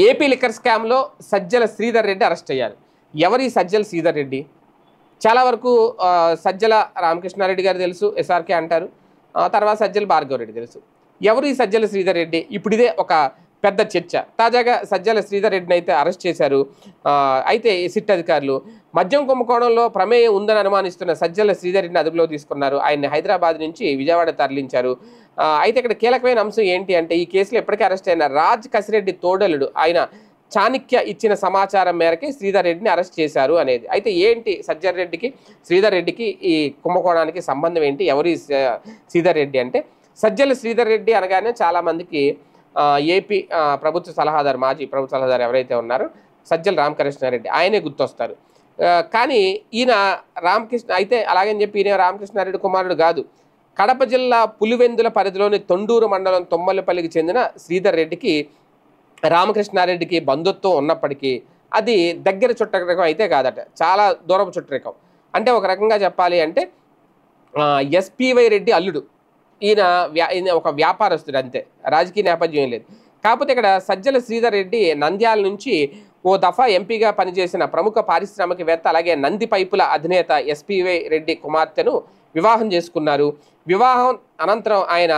AP liquor స్కామ్లో Sajjala Sridhar Reddy arrest అయ్యారు. ఎవరి సజ్జల శ్రీధర్ రెడ్డి? చాలా వరకు సజ్జల రామకృష్ణారెడ్డి గారు తెలుసు, ఎస్ఆర్కే అంటారు. తర్వాత సజ్జల భార్గవ రెడ్డి తెలుసు. ఎవరు ఈ సజ్జల శ్రీధర్ రెడ్డి? ఇప్పుడు ఇదే ఒక పెద్ద చర్చ. తాజాగా సజ్జల శ్రీధర్ రెడ్డిని అయితే అరెస్ట్ చేశారు. అయితే సిట్ అధికారులు మద్యం కుంభకోణంలో ప్రమేయం ఉందని అనుమానిస్తున్న సజ్జల శ్రీధర్ రెడ్డిని అదుపులో తీసుకున్నారు. ఆయన్ని హైదరాబాద్ నుంచి విజయవాడ తరలించారు. అయితే ఇక్కడ కీలకమైన అంశం ఏంటి అంటే, ఈ కేసులో ఇప్పటికే అరెస్ట్ అయిన రాజ్ కసిరెడ్డి తోడలుడు ఆయన చాణక్య ఇచ్చిన సమాచారం మేరకే శ్రీధర్ రెడ్డిని అరెస్ట్ చేశారు అనేది. అయితే ఏంటి సజ్జల రెడ్డికి శ్రీధర్ రెడ్డికి ఈ కుంభకోణానికి సంబంధం ఏంటి? ఎవరి శ్రీధర్ రెడ్డి అంటే, సజ్జల శ్రీధర్ రెడ్డి అనగానే చాలామందికి ఏపీ ప్రభుత్వ సలహాదారు, మాజీ ప్రభుత్వ సలహాదారు ఎవరైతే ఉన్నారో సజ్జల రామకృష్ణారెడ్డి ఆయనే గుర్తొస్తారు. కానీ ఈయన రామకృష్ణ అయితే అలాగని చెప్పి ఈయన రామకృష్ణారెడ్డి కుమారుడు కాదు. కడప జిల్లా పులివెందుల పరిధిలోని తొండూరు మండలం తొమ్మలపల్లికి చెందిన శ్రీధర్ రెడ్డికి రామకృష్ణారెడ్డికి బంధుత్వం ఉన్నప్పటికీ అది దగ్గర చుట్టరికం అయితే కాదట, చాలా దూరపు చుట్టరికం. అంటే ఒక రకంగా చెప్పాలి అంటే ఎస్పీవై రెడ్డి అల్లుడు. ఈయన ఒక వ్యాపారస్తుడు అంతే, రాజకీయ నేపథ్యం ఏం లేదు. కాకపోతే ఇక్కడ సజ్జల శ్రీధర్ రెడ్డి నంద్యాల నుంచి ఓ దఫా ఎంపీగా పనిచేసిన ప్రముఖ పారిశ్రామికవేత్త అలాగే నంది పైపుల అధినేత ఎస్పీవై రెడ్డి కుమార్తెను వివాహం చేసుకున్నారు. వివాహం అనంతరం ఆయన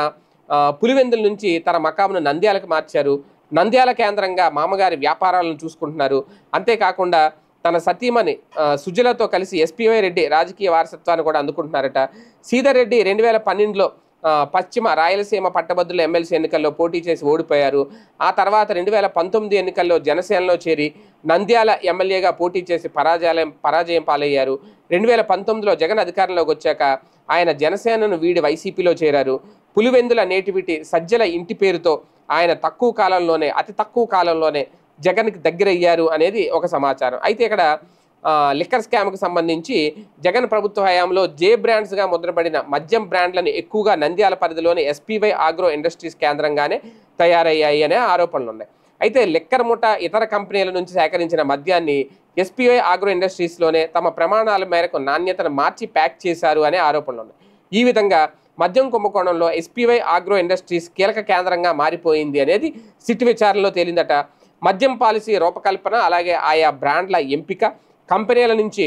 పులివెందుల నుంచి తన మకామును నంద్యాలకు మార్చారు. నంద్యాల కేంద్రంగా మామగారి వ్యాపారాలను చూసుకుంటున్నారు. అంతేకాకుండా తన సతీమణి సుజలతో కలిసి ఎస్పీవై రెడ్డి రాజకీయ వారసత్వాన్ని కూడా అందుకుంటున్నారట. శ్రీధర్ రెడ్డి 2012లో పశ్చిమ రాయలసీమ పట్టభద్రుల ఎమ్మెల్సీ ఎన్నికల్లో పోటీ చేసి ఓడిపోయారు. ఆ తర్వాత 2019 ఎన్నికల్లో జనసేనలో చేరి నంద్యాల ఎమ్మెల్యేగా పోటీ చేసి పరాజయం పాలయ్యారు. 2019లో జగన్ అధికారంలోకి వచ్చాక ఆయన జనసేనను వీడి వైసీపీలో చేరారు. పులివెందుల నేటివిటీ సజ్జల ఇంటి పేరుతో ఆయన అతి తక్కువ కాలంలోనే జగన్కి దగ్గరయ్యారు అనేది ఒక సమాచారం. అయితే ఇక్కడ లిక్కర్ స్కామ్కి సంబంధించి జగన్ ప్రభుత్వ హయాంలో జే బ్రాండ్స్గా ముద్రపడిన మద్యం బ్రాండ్లను ఎక్కువగా నంద్యాల పరిధిలోని ఎస్పీవై ఆగ్రో ఇండస్ట్రీస్ కేంద్రంగానే తయారయ్యాయి అనే ఆరోపణలు ఉన్నాయి. అయితే లిక్కర్ ముఠా ఇతర కంపెనీల నుంచి సేకరించిన మద్యాన్ని ఎస్పీవై ఆగ్రో ఇండస్ట్రీస్లోనే తమ ప్రమాణాల మేరకు నాణ్యతను మార్చి ప్యాక్ చేశారు అనే ఆరోపణలు ఉన్నాయి. ఈ విధంగా మద్యం కుంభకోణంలో ఎస్పీవై ఆగ్రో ఇండస్ట్రీస్ కీలక కేంద్రంగా మారిపోయింది అనేది సిట్ విచారణలో తేలిందట. మద్యం పాలసీ రూపకల్పన, అలాగే ఆయా బ్రాండ్ల ఎంపిక, కంపెనీల నుంచి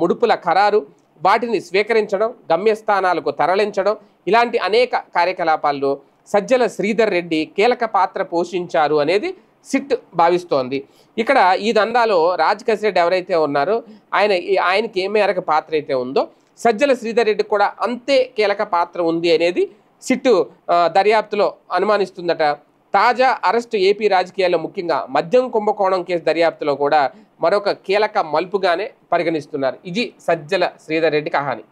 ముడుపుల ఖరారు, వాటిని స్వీకరించడం, గమ్యస్థానాలకు తరలించడం, ఇలాంటి అనేక కార్యకలాపాల్లో సజ్జల శ్రీధర్ రెడ్డి కీలక పాత్ర పోషించారు అనేది సిట్ భావిస్తోంది. ఇక్కడ ఈ దందాలో రాజ్ కసిరెడ్డి ఎవరైతే ఉన్నారో ఆయనకి ఏ మేరకు పాత్ర అయితే ఉందో సజ్జల శ్రీధర్ రెడ్డికి కూడా అంతే కీలక పాత్ర ఉంది అనేది సిట్ దర్యాప్తులో అనుమానిస్తుందట. తాజా అరెస్టు ఏపీ రాజకీయాల్లో ముఖ్యంగా మద్యం కుంభకోణం కేసు దర్యాప్తులో కూడా మరొక కీలక మలుపుగానే పరిగణిస్తున్నారు. ఇది సజ్జల శ్రీధర్ రెడ్డి కహాని.